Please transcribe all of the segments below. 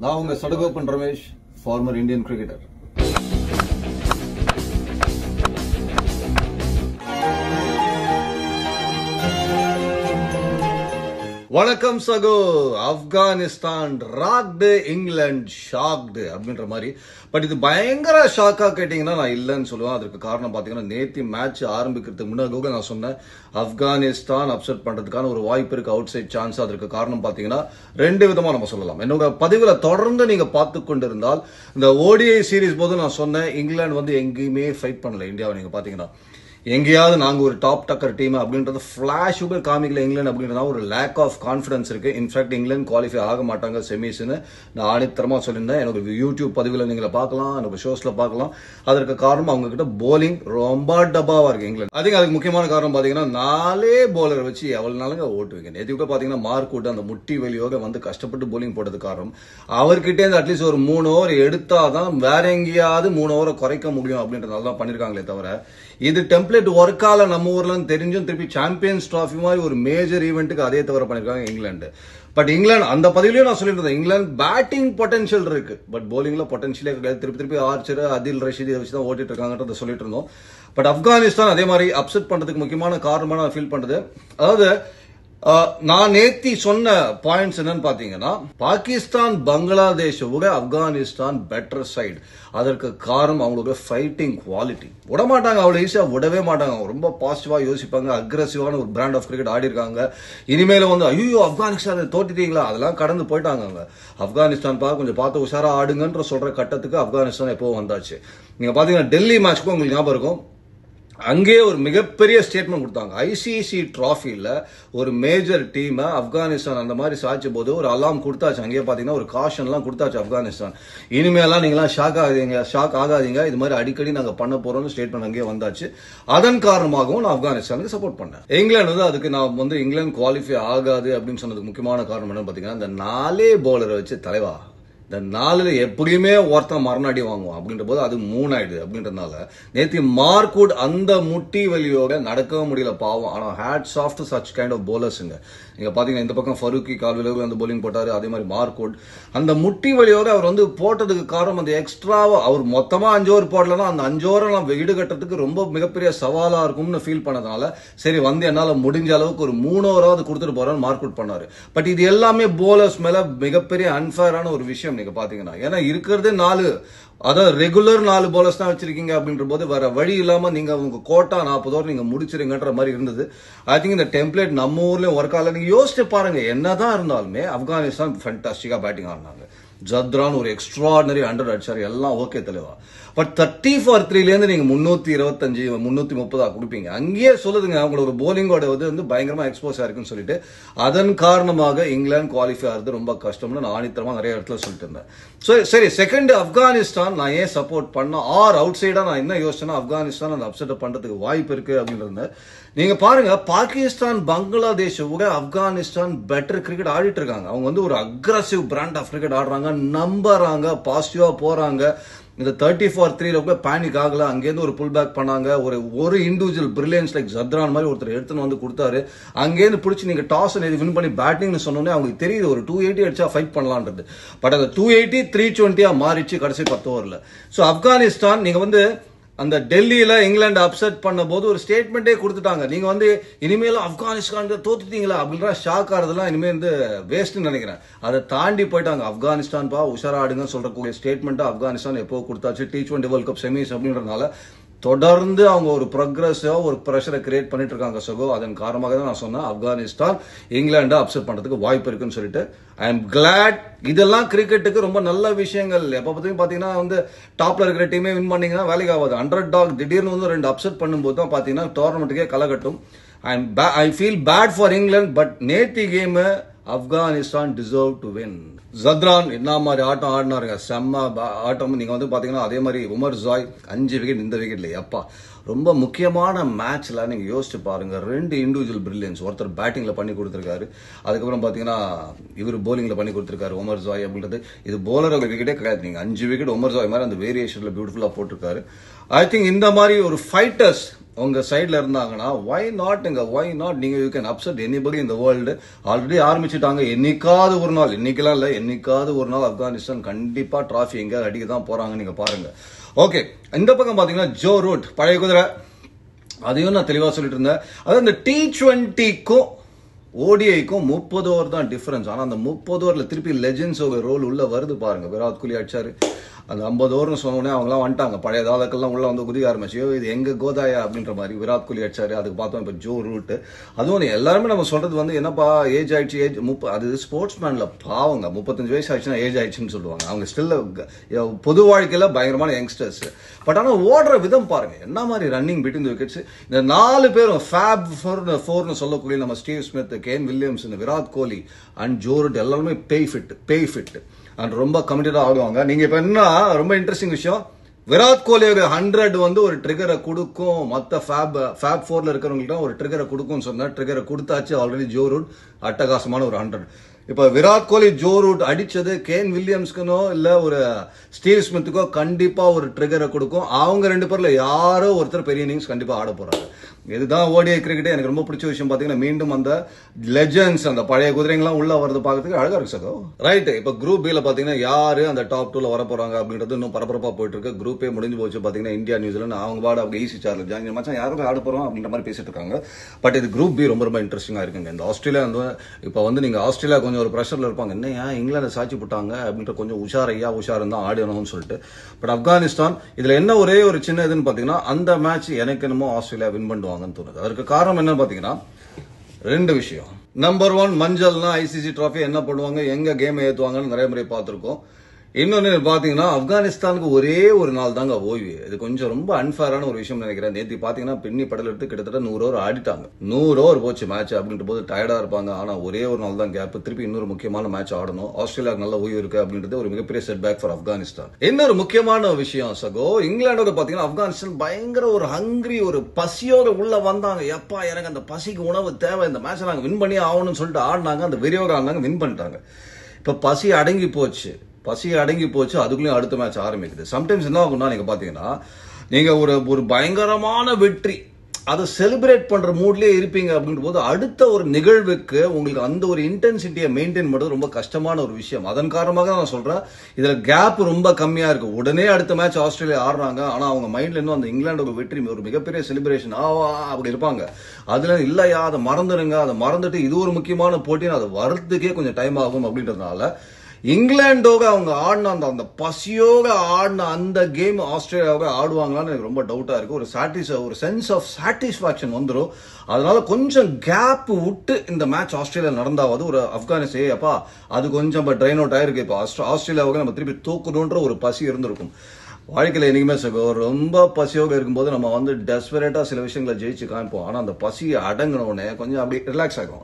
நான் உங்க Sadagopan Ramesh, farmer Indian cricketer. வணக்கம் சகோ. ஆப்கானிஸ்தான் ராக்டு, இங்கிலாந்து ஷாக்டு அப்படின்ற மாதிரி. பட் இது பயங்கர ஷாக்கா கேட்டீங்கன்னா நான் இல்லைன்னு சொல்லுவேன். அதுக்கு காரணம் பாத்தீங்கன்னா நேத்தி மேட்ச் ஆரம்பிக்கிறதுக்கு முன்னாடி நான் சொன்னேன் ஆப்கானிஸ்தான் அப்செட் பண்றதுக்கான ஒரு வாய்ப்பு இருக்கு, அவுட் சைட் சான்ஸ். அதற்கு காரணம் பாத்தீங்கன்னா ரெண்டு விதமா நம்ம சொல்லலாம். என்னோட பதிவுல தொடர்ந்து நீங்க பார்த்து கொண்டிருந்தால் இந்த ஓடிஐ சீரீஸ் போது நான் சொன்னேன் இங்கிலாந்து வந்து எங்கேயுமே ஃபைட் பண்ணல இந்தியாவை. நீங்க பாத்தீங்கன்னா எங்கேயாவது நாங்க ஒரு டாப் டக்கர் டீம் அப்படின்றது பிளாஷ் காமிக்கல இங்கிலாந்து அப்படின்றத ஒரு லேக் ஆஃப் கான்பிடன்ஸ் இருக்கு. இன்ஃபேக்ட் இங்கிலாந்து குவாலிஃபை ஆக மாட்டாங்க செமிஸ்னு நான் ஆணித்தரமா சொல்லியிருந்தேன். எனக்கு யூடியூப் பதிவில் நீங்க பார்க்கலாம், எனக்கு ஷோஸ்ல பார்க்கலாம். அதற்கு காரணம் அவங்க கிட்ட போலிங் ரொம்ப டப்பாவா இருக்கு இங்கிலாந்து. அதுக்கு முக்கியமான காரணம் பாத்தீங்கன்னா 4 போலர் வச்சு எவ்வளவு நாளுங்க ஓட்டுவீங்க. நேற்று கூட பாத்தீங்கன்னா மார்க் அந்த முட்டி வெளியோக வந்து கஷ்டப்பட்டு போலிங் போட்டது காரணம் அவர்கிட்ட இருந்து அட்லீஸ்ட் ஒரு 3 ஓவர் எடுத்தாதான் வேற எங்கேயாவது 3 ஓவரை குறைக்க முடியும் அப்படின்றதால தான் பண்ணிருக்காங்களே தவிர இது டெம்ப்ளேட் ஒர்க் ஆல நம்ம ஊர்ல தெரிஞ்சும் திருப்பி சாம்பியன்ஸ் டிராஃபி மாதிரி ஒரு மேஜர் ஈவெண்ட்டுக்கு அதே தவிர பண்ணிருக்காங்க இங்கிலாந்து. பட் இங்கிலாந்து அந்த பதிவிலையும் நான் சொல்லிட்டு இருந்தேன் இங்கிலாந்து பேட்டிங் பொட்டன்ஷியல் இருக்கு, பட் போலிங்ல பொட்டன்ஷியலே கிடையாது. திருப்பி ஆர்ச்சர், அதில் ரஷீத் இதை வச்சுதான் ஓட்டிட்டு இருக்காங்கன்றத சொல்லிட்டு இருந்தோம். பட் ஆப்கானிஸ்தான் அதே மாதிரி அப்செட் பண்றதுக்கு முக்கியமான காரணமா நான் ஃபீல் பண்றது, அதாவது நான் நேத்தி சொன்ன பாயிண்ட்ஸ் என்னன்னு பாத்தீங்கன்னா பாகிஸ்தான் பங்களாதேஷ் விட ஆப்கானிஸ்தான் பெட்டர் சைடு. அதற்கு காரணம் அவங்களோட ஃபைட்டிங் குவாலிட்டி. விட மாட்டாங்க, அவ்வளவு ஈஸியா விடவே மாட்டாங்க. அவங்க ரொம்ப பாசிட்டிவா யோசிப்பாங்க, அக்ரெசிவான ஒரு பிராண்ட் ஆஃப் கிரிக்கெட் ஆடி இருக்காங்க. இனிமேல வந்து ஐயோ ஆப்கானிஸ்தான் தோட்டிட்டீங்களா அதெல்லாம் கடந்து போயிட்டாங்க. ஆப்கானிஸ்தான் கொஞ்சம் பார்த்து உஷாரா ஆடுங்கன்ற சொல்ற கட்டத்துக்கு ஆப்கானிஸ்தான் எப்போ வந்தாச்சு. நீங்க பாத்தீங்கன்னா டெல்லி மேட்ச்க்கும் உங்களுக்கு ஞாபகம் இருக்கும், அங்கே ஒரு மிகப்பெரிய ஸ்டேட்மெண்ட் கொடுத்தாங்க. ஐசிசி டிராஃபில ஒரு மேஜர் டீம் ஆப்கானிஸ்தான் அந்த மாதிரி சாய்ச்ச போது ஒரு அலாம் கொடுத்தாச்சு. அங்கே பாத்தீங்கன்னா ஒரு காஷன் எல்லாம் கொடுத்தாச்சு ஆப்கானிஸ்தான். இனிமேலாம் நீங்களாம் ஷாக் ஆகாதீங்க, இது மாதிரி அடிக்கடி நாங்க பண்ண போறோம்னு ஸ்டேட்மெண்ட் அங்கே வந்தாச்சு. அதன் காரணமாகவும் நான் ஆப்கானிஸ்தானுக்கு சப்போர்ட் பண்ணேன். இங்கிலாந்து வந்து அதுக்கு நான் வந்து இங்கிலாந்து குவாலிஃபை ஆகாது அப்படின்னு சொன்னதுக்கு முக்கியமான காரணம் என்னன்னு பாத்தீங்கன்னா இந்த 4 போலரை வச்சு தலைவா இந்த 4 எப்படியுமே ஒருத்தன் மரணாடி வாங்குவான் அப்படின்ற போது அது 3 ஆயிடுது. அப்படின்றதுனால நேத்தி மார்க்வுட் அந்த முட்டி வலியோட நடக்கவே முடியல பாவம். ஆனா hats off to such kind of போலர்ஸ்ங்க. நீங்க பாத்தீங்கன்னா இந்த பக்கம் ஃபரூக்கி கால்விலோக அந்த போலிங் போட்டாரு, அதே மாதிரி மார்க்வுட் அந்த முட்டி வலியோட அவர் வந்து போட்டதுக்கு காரணம் அந்த எக்ஸ்ட்ராவா அவர் மொத்தமா 5 ஓவர் போடலன்னா அந்த 5 ஓவரை நான் வீடு கட்டுறதுக்கு ரொம்ப மிகப்பெரிய சவாலா இருக்கும்னு ஃபீல் பண்ணதுனால சரி வந்து என்னால முடிஞ்ச அளவுக்கு ஒரு 3 ஓவராவது கொடுத்துட்டு போறான்னு மார்க்வுட் பண்ணாரு. பட் இது எல்லாமே போலர்ஸ் மேல மிகப்பெரிய அன்ஃபேரான ஒரு விஷயம் நீங்க பாத்தீங்கன்னா. ஏன்னா இருக்கிறது 4, அதாவது ரெகுலர் 4 போலர்ஸ் தான் வச்சிருக்கீங்க அப்படின்ற போது வேற வழி இல்லாம நீங்க உங்க கோட்டா 40 ஓவர் நீங்க முடிச்சிருங்கன்ற மாதிரி இருந்தது. ஐ திங்க் இந்த டெம்ப்ளேட் நம்ம ஊர்லயும் ஒர்க் ஆகல. நீங்க யோசிச்சு பாருங்க, என்னதான் இருந்தாலுமே ஆப்கானிஸ்தான் ஃபேண்டாஸ்டிக்கா பேட்டிங் ஆடினாங்க. ஜத்ரான் ஒரு எக்ஸ்ட்ராடினரி 100 அடிச்சாரு, எல்லாம் ஓகே தலைவா. பட் 30 for 3ல இருந்து நீங்க 325 330 கொடுப்பீங்க. அங்கேயே சொல்லுதுங்க அவங்களோட போலிங்கோட வந்து பயங்கரமா எக்ஸ்போஸ் ஆயிருக்குன்னு சொல்லிட்டு அதன் காரணமாக இங்கிலாந்து குவாலிஃபை ஆகிறது ரொம்ப கஷ்டம்னு நான் ஆணித்தரமா நிறைய இடத்துல சொல்லிட்டு இருந்தேன். சரி, செகண்ட் ஆப்கானிஸ்தான் நான் ஏன் சப்போர்ட் பண்ண ஆர் அவுட் சைடா நான் என்ன யோசிச்சேன்னா ஆப்கானிஸ்தான் அந்த அப்செட் பண்றதுக்கு வாய்ப்பு இருக்கு அப்படின்றது. நீங்க பாருங்க பாகிஸ்தான் பங்களாதேஷ் விட ஆப்கானிஸ்தான் பெட்டர் கிரிக்கெட் ஆடிட்டு இருக்காங்க. அவங்க வந்து ஒரு அக்ரெசிவ் பிராண்ட் ஆஃப் கிரிக்கெட் ஆடுறாங்க, நம்புறாங்க, பாசிட்டிவா போறாங்க. இந்த 30 for 3ல கூட பேனிக் ஆகல. அங்கேருந்து ஒரு புல் பேக் பண்ணாங்க. ஒரு இண்டிவிஜுவல் பிரில்லியன்ஸ் லைக் ஜத்ரான் மாதிரி ஒருத்தர் எடுத்துன்னு வந்து கொடுத்தாரு. அங்கேருந்து பிடிச்சி நீங்க டாஸ் வின் பண்ணி பேட்டிங்னு சொன்னோன்னே அவங்களுக்கு தெரியுது ஒரு 280 அடிச்சா ஃபைட் பண்ணலான்றது. பட் அந்த 280 320 மாறிச்சு கடைசி 10 ஓவர்ல. சோ ஆப்கானிஸ்தான் நீங்க வந்து அந்த டெல்லியில இங்கிலாந்து அப்செட் பண்ண போது ஒரு ஸ்டேட்மெண்டே கொடுத்துட்டாங்க, நீங்க வந்து இனிமேலும் ஆப்கானிஸ்தான் தோத்துட்டீங்களா அப்படின்ற ஷாக் ஆறதெல்லாம் இனிமே வந்து வேஸ்ட்னு நினைக்கிறேன். அதை தாண்டி போயிட்டாங்க. ஆப்கானிஸ்தான் உஷாரா ஆடுங்க சொல்றக்கூடிய ஸ்டேட்மெண்ட் ஆப்கானிஸ்தான் எப்போ கொடுத்தாச்சு. T20 வேர்ல்ட் கப் செமிஸ் அப்படின்றதுனால தொடர்ந்து அவங்க ஒரு ப்ரோக்ரஸிவா ஒரு பிரஷரை கிரியேட் பண்ணிட்டு இருக்காங்க. சகோ அதன் காரணமாக தான் நான் சொன்னேன் ஆப்கானிஸ்தான் இங்கிலாண்டை அப்செட் பண்றதுக்கு வாய்ப்பு இருக்குன்னு சொல்லிட்டு ஐ எம் கிளாட். இதெல்லாம் கிரிக்கெட்டுக்கு ரொம்ப நல்ல விஷயங்கள். எப்ப பத்தியும் பாத்தீங்கன்னா வந்து டாப்ல இருக்கிற டீமே வின் பண்ணீங்கன்னா வேலைக்கு ஆகாது. 100 டாக் திடீர்னு வந்து 2 அப்செட் பண்ணும்போது தான் பாத்தீங்கன்னா டோர்னமெண்ட்டுக்கே களகட்டும். I feel bad for England. But நேத்தி game Afghanistan deserve to win. Zadran என்ன மாதிரி ஆட்டம் ஆடினாருங்க, செம்ம ஆட்டம். நீங்க வந்து பாத்தீங்கன்னா அதே மாதிரி உமர் ஜாய் 5 விக்கெட் இந்த விக்கெட்ல அப்பா ரொம்ப முக்கியமான மேட்ச்ல நீங்க யோசிச்சு பாருங்க. 2 இண்டிவிஜுவல் பிரில்லியன்ஸ், ஒருத்தர் பேட்டிங்ல பண்ணி கொடுத்திருக்காரு, அதுக்கப்புறம் பாத்தீங்கன்னா இவர் போலிங்ல பண்ணி கொடுத்திருக்காரு உமர் ஜாய் அப்படின்றது. இது போலர் விக்கெட்டே கிடையாது. நீங்க 5 விக்கெட் உமர் ஜாய் மாதிரி அந்த வேரியேஷன்ல பியூட்டிஃபுல்லா போட்டிருக்காரு. ஐ திங்க் இந்த மாதிரி ஒரு ஃபைட்டர்ஸ் உங்க சைட்ல இருந்தாங்கன்னா why not நீங்க you can upset anybody in the world. Already ஆரம்பிச்சுட்டாங்க. என்னைக்காவது ஒரு நாள், இன்னைக்கெல்லாம் இல்ல, என்னைக்காவது ஒரு நாள் ஆப்கானிஸ்தான் கண்டிப்பா டிராஃபி எங்க அடிக்க தான் போறாங்க. நீங்க பாருங்க. ஓகே, இந்த பக்கம் பாத்தீங்கன்னா ஜோ ரூட் பழைய குதிரை, அதையும் நான் தெளிவா சொல்லிட்டு இருந்தேன். அதாவது இந்த T20க்கும் ஓடிஐக்கும் 30 ஓவர் தான் டிஃபரன்ஸ். ஆனா அந்த 30 ஓவர்ல திருப்பி லெஜெண்ட்ஸ் ரோல் உள்ள வருது பாருங்க. விராட் கோலி அடிச்சாரு. அந்த 50 ஓவர்னு சொன்னோடனே அவங்களாம் வந்துட்டாங்க. பழைய தாதாக்கெல்லாம் உள்ள வந்து குதிக்க ஆரம்பிச்சு, இது எங்க கோதாயா அப்படின்ற மாதிரி விராட் கோலி அடிச்சாரு. அதுக்கு பார்த்தோம் இப்ப ஜோ ரூட். அதுவும் எல்லாருமே நம்ம சொல்றது வந்து என்னப்பா ஏஜ் ஆயிடுச்சு, ஏஜ் அது ஸ்போர்ட்ஸ் மேன்ல பாவங்க. 35 வயசு ஆயிடுச்சுன்னா ஏஜ் ஆயிடுச்சுன்னு சொல்லுவாங்க. அவங்க ஸ்டில் பொது வாழ்க்கையில பயங்கரமான யங்ஸ்டர்ஸ். பட் ஆனா ஓடுற விதம் பாருங்க, என்ன மாதிரி ரன்னிங் பிட்வீன் தி விக்கெட்ஸ். இந்த 4 பேரும் ஃபேப் ஃபோர்னு சொல்லக்கூடிய நம்ம Steve Smith, Kane Williams, Virat Kohli and Joe Root எல்லாருமே பே ஃபிட் அண்ட் ரொம்ப கமிட்டடா ஆடுவாங்க. நீங்க இப்ப என்ன ரொம்ப இன்ட்ரெஸ்டிங் விஷயம், விராட் கோலி 100 வந்து ஒரு ட்ரிகரை கொடுக்கும், மத்த ஃபேப் 4ல இருக்கிறவங்களுக்கு ஒரு ட்ரிகரை கொடுக்கும் சொன்னா ட்ரிகரை கொடுத்தாச்சு. ஆல்ரெடி ஜோ ரூட் அட்டகாசமான ஒரு 100. இப்ப விராட் கோலி ஜோ ரூட் அடிச்சது கேன் வில்லியம்ஸ்க்குனோ இல்ல ஒரு ஸ்டீவ் ஸ்மித்துக்கோ கண்டிப்பா ஒரு ட்ரிகரை கொடுக்கும். அவங்க 2 பேர்ல யாரோ ஒருத்தர் பெரிய இன்னிங்ஸ் கண்டிப்பா ஆட போறாங்க. இதுதான் ஓடிஐ கிரிக்கெட். எனக்கு ரொம்ப பிடிச்ச விஷயம் பாத்தீங்கன்னா, மீண்டும் அந்த லெஜெண்ட்ஸ், அந்த பழைய குதிரைங்களாம் உள்ள வரது பாக்கிறதுக்கு அழகா இருக்கு சகோ. ரைட், இப்ப குரூப் பில பாத்தீங்கன்னா யாரு அந்த டாப் 2ல வர போறாங்க அப்படின்றது இன்னும் பரபரப்பா போயிட்டு இருக்கு. குரூப்பே முடிஞ்சு போச்சு. பாத்தீங்கன்னா இந்தியா, நியூசிலாந்து அவங்க பாடு அவங்க ஈஸி சார்ல ஜாயின் மச்சான் யாரும் ஆட போறோம் அப்படின்ற மாதிரி பேசிட்டு இருக்காங்க. பட் இது குரூப் பி ரொம்ப இன்ட்ரெஸ்டிங்கா இருக்குங்க. இந்த ஆஸ்திரேலியா வந்து இப்ப வந்து நீங்க ஆஸ்திரேலியா கொஞ்சம் ஒரு பிரஷர்ல இருப்பாங்க, என்ன இங்கிலாந்து சாட்சி போட்டாங்க அப்படின்ற கொஞ்சம் உஷாரும் தான் ஆடணும்னு சொல்லிட்டு. பட் ஆப்கானிஸ்தான் இதுல என்ன ஒரே ஒரு சின்ன இதுன்னு பாத்தீங்கன்னா, அந்த மேட்ச் எனக்கு என்னமோ ஆஸ்திரேலியா வின் பண்ணுவாங்கன்னு தோணுது. அதற்கு காரணம் என்ன பாத்தீங்கன்னா 2 விஷயம். நம்பர் 1, மஞ்சள்னா ஐசிசி டிராஃபி என்ன பண்ணுவாங்க, எங்க கேம் ஏத்துவாங்கன்னு நிறைய முறை பார்த்திருக்கோம். இன்னொன்னு பாத்தீங்கன்னா ஆப்கானிஸ்தானுக்கு ஒரே ஒரு நாள் தாங்க ஓய்வு. இது கொஞ்சம் ரொம்ப அன்ஃபேரான ஒரு விஷயம் நினைக்கிறேன். நேற்று பாத்தீங்கன்னா பின்னி படல் எடுத்து கிட்டத்தட்ட 100 ஓவர் ஆடிட்டாங்க. 100 ஓவர் போச்சு மேட்ச் அப்படின்ற போது டயர்டா இருப்பாங்க. ஆனா ஒரே ஒரு நாள் தான் கேப். திருப்பி இன்னொரு முக்கியமான மேட்ச் ஆடணும். ஆஸ்திரேலியாவுக்கு நல்ல ஓய்வு இருக்கு அப்படின்றது ஒரு மிகப்பெரிய செட் பேக் ஃபார் ஆப்கானிஸ்தான். இன்னொரு முக்கியமான விஷயம் சகோ, இங்கிலாண்டோட பாத்தீங்கன்னா ஆப்கானிஸ்தான் பயங்கர ஒரு ஹங்கிரி, ஒரு பசியோட உள்ள வந்தாங்க. எப்பா எனக்கு அந்த பசிக்கு உணவு தேவை, இந்த மேட்ச் நாங்க வின் பண்ணி ஆகணும்னு சொல்லிட்டு ஆடினாங்க. அந்த வெறியோட ஆடினாங்க, வின் பண்ணிட்டாங்க. இப்ப பசி அடங்கி போச்சு. அதுக்குள்ளயும் அடுத்த மேட்ச் ஆரம்பிக்குது. சம்டைம்ஸ் என்ன ஆகும்னா, நீங்க பாத்தீங்கன்னா நீங்க ஒரு பயங்கரமான வெற்றி அதை செலிப்ரேட் பண்ற மூட்லயே இருப்பீங்க அப்படின்ற போது அடுத்த ஒரு நிகழ்வுக்கு உங்களுக்கு அந்த ஒரு இன்டென்சிட்டியை மெயின்டைன் பண்றது ரொம்ப கஷ்டமான ஒரு விஷயம். அதன் காரணமாக தான் நான் சொல்றேன், இதுல கேப் ரொம்ப கம்மியா இருக்கு. உடனே அடுத்த மேட்ச் ஆஸ்திரேலியா ஆடுறாங்க. ஆனா அவங்க மைண்ட்ல இன்னும் அந்த இங்கிலாந்து வெற்றி ஒரு மிகப்பெரிய செலிப்ரேஷன் அப்படி இருப்பாங்க. அதுல இல்லையா அதை மறந்துடுங்க, அதை மறந்துட்டு இது ஒரு முக்கியமான போட்டின்னு அது வரதுக்கே கொஞ்சம் டைம் ஆகும். அப்படின்றதுனால இங்கிலாண்டோக அவங்க ஆடின அந்த பசியோக ஆடின அந்த கேம் ஆஸ்திரேலியாவோட ஆடுவாங்களான்னு எனக்கு ரொம்ப டவுட்டா இருக்கு. ஒரு சென்ஸ் ஆஃப் சாட்டிஸ்பாக்சன் வந்துடும். அதனால கொஞ்சம் கேப் விட்டு இந்த மேட்ச் ஆஸ்திரேலியா நடந்தாவது ஒரு ஆப்கானிஸ்தான் அப்பா அது கொஞ்சம் ட்ரைன் அவுட் ஆயிருக்கு. இப்போ ஆஸ்திரேலியாவுக்கு நம்ம திருப்பி தூக்கணுன்ற ஒரு பசி இருந்திருக்கும். வாழ்க்கையில என்னைக்குமே சகோ ரொம்ப பசியோக இருக்கும்போது நம்ம வந்து டெஸ்பரேட்டா சில விஷயங்களை ஜெயிச்சு காமிப்போம். ஆனா அந்த பசியை அடங்கினோடனே கொஞ்சம் அப்படி ரிலாக்ஸ் ஆகும்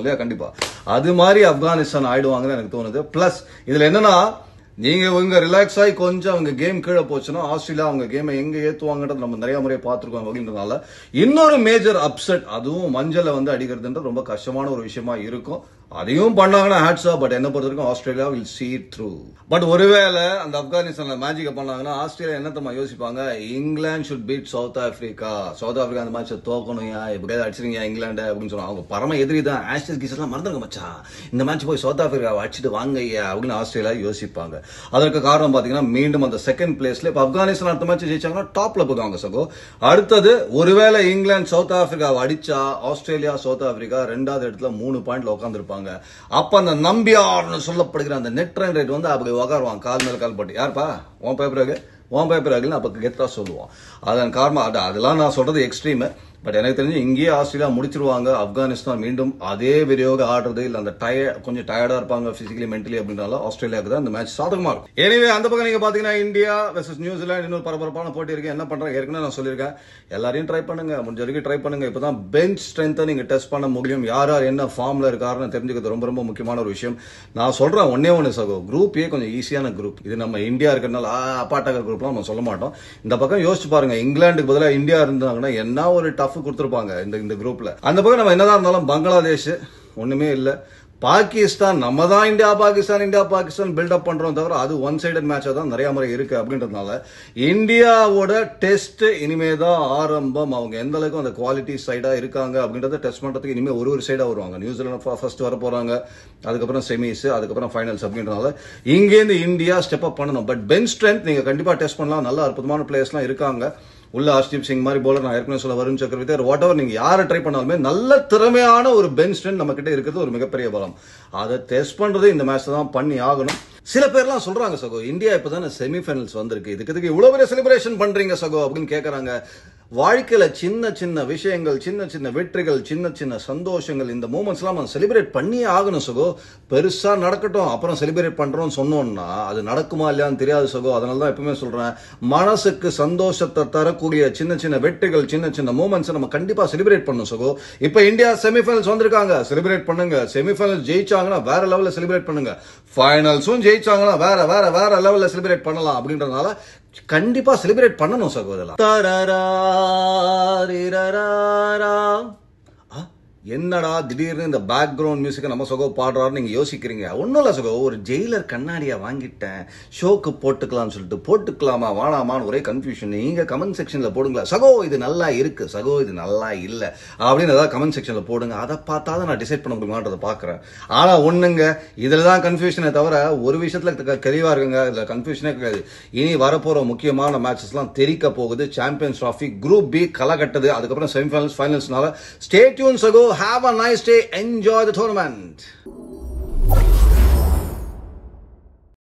இல்லையா? கண்டிப்பா அது மாதிரி ஆப்கானிஸ்தான் ஆயிடுவாங்கன்னு எனக்கு தோணுது. பிளஸ் இதுல என்னன்னா, நீங்க உங்க ரிலாக்ஸ் ஆகி கொஞ்சம் அவங்க கேம் கீழே போச்சுன்னா ஆஸ்திரேலியா அவங்க கேமை எங்க ஏத்துவாங்கன்றது நம்ம நிறைய முறை பார்த்திருக்கோம். அப்படின்றதுனால இன்னொரு மேஜர் அப்செட், அதுவும் மஞ்சளை வந்து அடிக்கிறதுன்றது ரொம்ப கஷ்டமான ஒரு விஷயமா இருக்கும். அதையும் பண்ணாங்கன்னா ஹேட்ஸ் ஆஃப். பட் என்ன பொறுத்த வரைக்கும் Australia will see it through. But ஒருவேளை அந்த ஆப்கானிஸ்தான்ல மேஜிக்க பண்ணாங்கன்னா ஆஸ்திரேலியா என்னத்தமா யோசிப்பாங்க, England should beat south Africa. South Africa அந்த மேட்சை தோக்கணும்யா, எப்படியாவது அடிச்சிருங்க இங்கிலாந்து அப்படின்னு சொல்லுவாங்க. அவங்க பரம எதிரி தான். ஆஸ்டர் கீஸ் எல்லாம் மறந்துருங்க மச்சான், இந்த மேட்ச் போய் சவுத் ஆப்பிரிக்காவை அடிச்சுட்டு வாங்கய்யா அப்படின்னு ஆஸ்திரேலியா யோசிப்பாங்க. அதற்கு காரணம் பாத்தீங்கன்னா மீண்டும் அந்த செகண்ட் பிளேஸ்ல இப்ப ஆப்கானிஸ்தான் அடுத்த மேட்ச் ஜெயிச்சாங்கன்னா டாப்ல போவாங்க சகோ. அடுத்தது ஒருவேளை இங்கிலாந்து சவுத் ஆப்பிரிக்காவை அடிச்சா ஆஸ்திரேலியா சவுத் ஆப்பிரிக்கா 2வது இடத்துல 3 பாயிண்ட்ல உட்காந்துருப்பாங்க. அப்ப அந்த நம்பியார்னு சொல்லப்படுகிற அந்த நெட் ரன் ரேட் வந்து அப்படி உட்காருவான் கால் மேல கால் போட்டு. யாருப்பா உன் பேப்பர் ஆகல அப்ப கெத்தா சொல்லுவான். அதன் காரணம் அதெல்லாம் நான் சொல்றது எக்ஸ்ட்ரீம். பட் எனக்கு தெரிஞ்சு இங்கேயே ஆஸ்திரேலியா முடிச்சிருவாங்க. ஆப்கானிஸ்தான் மீண்டும் அதே விரியோக ஆடுறது இல்ல அந்த கொஞ்சம் டயர்டா இருப்பாங்க பிசிக்கலி மென்டலி அப்படின்னால ஆஸ்திரேலியாவுக்கு தான் இந்த மேட்ச் சாதகமா இருக்கும். எனவே அந்த பக்கம் நீங்க பாத்தீங்கன்னா இந்தியா வெர்சஸ் நியூசிலாந்து இன்னொரு பரபரப்பான போட்டி இருக்கு. என்ன பண்றாங்க ஏற்கனவே நான் சொல்லியிருக்கேன், எல்லாரையும் ட்ரை பண்ணுங்க, முடிஞ்ச வரைக்கும் ட்ரை பண்ணுங்க. இப்பதான் பெஞ்ச் ஸ்ட்ரென்த்தை நீங்க டெஸ்ட் பண்ண முடியும். யார் என்ன ஃபார்ம்ல இருக்காருன்னு தெரிஞ்சுக்கிறது ரொம்ப ரொம்ப முக்கியமான ஒரு விஷயம். நான் சொல்றேன் ஒன்னே சகோ, குரூப் ஏ கொஞ்சம் ஈஸியான குரூப். இது நம்ம இந்தியா இருக்கிறதுனால அப்பாட்டாக குரூப்லாம் நம்ம சொல்ல மாட்டோம். இந்த பக்கம் யோசிச்சு பாருங்க, இங்கிலாந்துக்கு பதிலாக இந்தியா இருந்தாங்கன்னா என்ன ஒரு டஃப் கொடுத்திருப்பாங்க இந்த குரூப்ல. அந்த பக்கம் நம்ம என்னதான் இருந்தாலும் பங்களாதேஷ் ஒண்ணுமே இல்ல, பாகிஸ்தான் நம்ம தான் இந்தியா பாகிஸ்தான் பில்டப் பண்றோம் தவிர அது ஒன் சைடட் மேட்சா தான் நிறைய முறை இருக்கு அப்படின்றதுனால இந்தியாவோட டெஸ்ட் இனிமே தான் ஆரம்பம். அவங்க எந்த அளவுக்கு அந்த குவாலிட்டி சைடா இருக்காங்க அப்படின்றத டெஸ்ட் பண்றதுக்கு இனிமே ஒரு சைடா வருவாங்க. நியூசிலாந்து ஃபர்ஸ்ட் வர போறாங்க, அதுக்கப்புறம் செமிஸ், அதுக்கப்புறம் ஃபைனல்ஸ் அப்படின்றதுனால இங்கேருந்து இந்தியா ஸ்டெப் அப் பண்ணணும். பட் பெஞ்ச் ஸ்ட்ரென்த் நீங்க கண்டிப்பா டெஸ்ட் பண்ணலாம். நல்ல அற்புதமான பிளேயர்ஸ்லாம் இருக்காங்க. உள்ள ஹர்ஷ்தீப் சிங் மாதிரி போலர், நான் ஏற்கனவே சொல்ல வருண் சக்கரவர்த்தி, வாட் எவர் நீங்க யாரை ட்ரை பண்ணாலுமே நல்ல திறமையான ஒரு பெஞ்ச் ஸ்ட்ரென்த் நம்ம கிட்ட இருக்கிறது ஒரு மிகப்பெரிய பலம். அதை டெஸ்ட் பண்றது இந்த மேட்ச் தான் பண்ணி ஆகணும். சில பேர்லாம் சொல்றாங்க சகோ, இந்தியா இப்பதானே செமிஃபைனல்ஸ் வந்திருக்கு, இதுக்கு இவ்வளவு பெரிய செலிப்ரேஷன் பண்றீங்க சகோ அப்படின்னு கேட்கறாங்க. வாழ்க்கையில சின்ன சின்ன விஷயங்கள், சின்ன சின்ன வெற்றிகள், சின்ன சின்ன சந்தோஷங்கள், இந்த மூமெண்ட்ஸ் எல்லாம் நம்ம செலிப்ரேட் பண்ணியே ஆகணும் சகோ. பெருசா நடக்கட்டும் அப்புறம் செலிப்ரேட் பண்றோம்னு சொன்னோம்னா அது நடக்குமா இல்லையான்னு தெரியாது சகோ. அதனால தான் எப்பவுமே சொல்றேன், மனசுக்கு சந்தோஷத்தை தரக்கூடிய சின்ன சின்ன வெற்றிகள், சின்ன சின்ன மூமெண்ட்ஸ் நம்ம கண்டிப்பா செலிப்ரேட் பண்ணணும் சகோ. இப்ப இந்தியா செமிஃபைனல்ஸ் வந்திருக்காங்க, செலிப்ரேட் பண்ணுங்க. செமிஃபைனல்ஸ் ஜெயிச்சாங்கன்னா வேற லெவல்ல செலிப்ரேட் பண்ணுங்க. ஃபைனல்ஸும் ஜெயிச்சாங்கன்னா வேற லெவல்ல செலிப்ரேட் பண்ணலாம். அப்படின்றதுனால கண்டிப்பா செலிப்ரேட் பண்ணணும் சகோதரா. என்னடா திடீர்னு இந்த பேக்ரவுண்ட் மியூசிக் நம்ம சகோ பாடுறாரு நீங்க யோசிக்கிறீங்க. ஒன்னும் இல்ல சகோ, ஒரு ஜெயிலர் கண்ணாடியா வாங்கிட்டேன், ஷோக்கு போட்டுக்கலாம்னு சொல்லிட்டு போட்டுக்கலாமா வேணாமான்னு ஒரே கன்ஃபியூஷன். நீங்க கமெண்ட் செக்ஷன்ல போடுங்களா, சகோ இது நல்லா இருக்கு, சகோ இது நல்லா இல்ல அப்படின்னு ஏதாவது கமெண்ட் செக்ஷன்ல போடுங்க. அதை பார்த்தா தான் நான் டிசைட் பண்ண முடியுமான்றதை பாக்குறேன். ஆனா ஒண்ணுங்க, இதுலதான் கன்ஃபியூஷனே தவிர ஒரு விஷயத்துல தெளிவா இருக்குங்க, இதுல கன்ஃபியூஷனே கிடையாது. இனி வரப்போற முக்கியமான மேட்சஸ் எல்லாம் தெரிக்க போகுது. சாம்பியன்ஸ் டிராஃபி குரூப் பி களை கட்டுது, அதுக்கப்புறம் செமிஃபைனல்ஸ், ஃபைனல்ஸ்னால ஸ்டே டியூன் சகோ. Have a nice day. Enjoy the tournament.